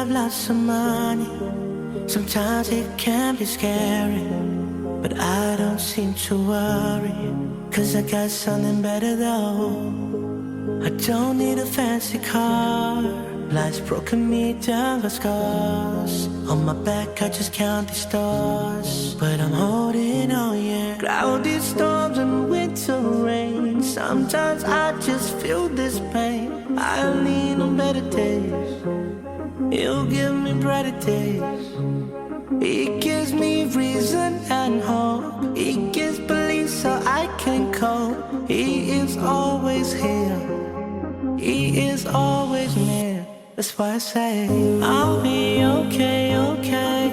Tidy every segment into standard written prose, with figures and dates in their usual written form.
have lots of money, sometimes it can be scary, but I don't seem to worry, 'cause I got something better though. I don't need a fancy car, life's broken me down with scars. On my back I just count these stars, but I'm holding on, yeah. Cloudy storms and winter rain, sometimes I just feel this pain. I lean on better days, it'll give me brighter days. It gives me reason and hope, it gives belief so I can cope. He is always here, he is always near. That's why I say I'll be okay, okay.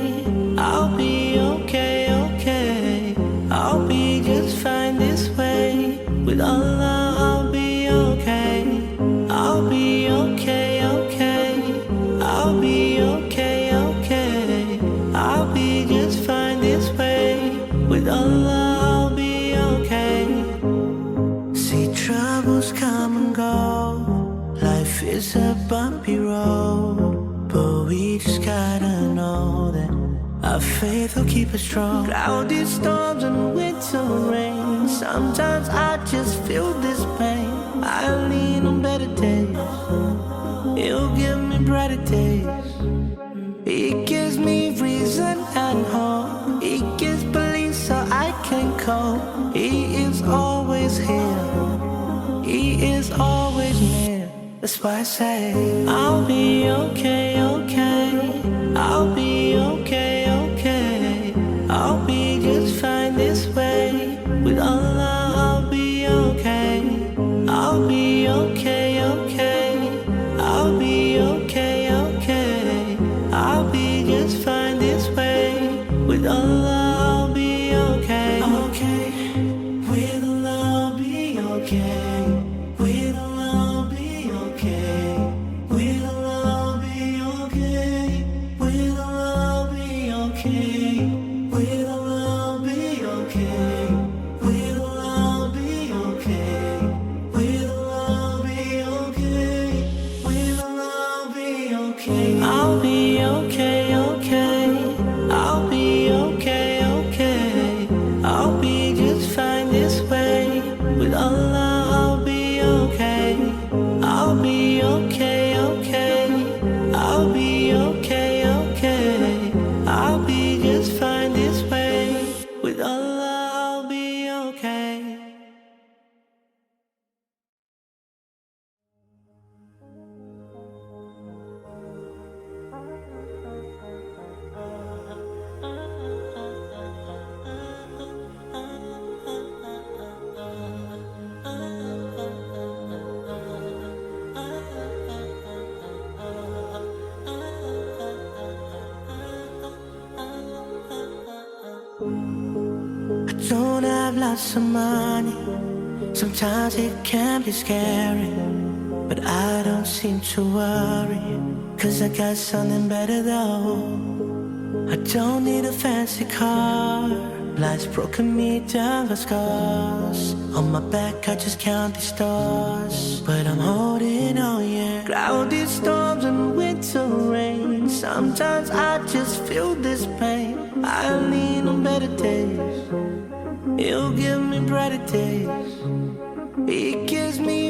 I'll be okay, okay. I'll be just fine this way. With Allah I'll be okay. I'll be okay, okay. I'll be okay, okay. I'll be just fine this way. With Allah I'll be okay. See, troubles come and go, life is a bumpy road, but we just gotta know that our faith will keep us strong. Cloudy storms and winter rain, sometimes I just feel this pain. I lean on better days, it'll give me brighter days. It gives me reason and hope, it gives belief so I can cope. He is always here, he is always near. That's why I say I'll be okay, okay. I'll be okay, okay. I'll be just fine this way. With Allah I'll be okay. I'll be okay, okay. I'll be okay, okay. I'll be just fine this way. With Allah I'll be okay, okay. With Allah I'll be okay. With Allah I'll be okay. With Allah I'll be okay. With Allah I'll be okay. With Allah I'll be okay. With Allah I'll be okay. With Allah I'll be okay. With Allah I'll be okay. I'll be okay, okay. I'll be okay, okay. I'll be just fine this way. With Allah I'll be okay. I'll be okay, okay. I'll be okay, okay. I'll be just fine this way. With Allah I'll be okay. I don't have lots of money, sometimes it can be scary, but I don't seem to worry, 'cause I got something better though. I don't need a fancy car, life's broken me down with scars. On my back I just count these stars, but I'm holding on, yeah. Cloudy storms and winter rain, sometimes I just feel this pain. I lean on better days, it'll give me brighter days. It gives me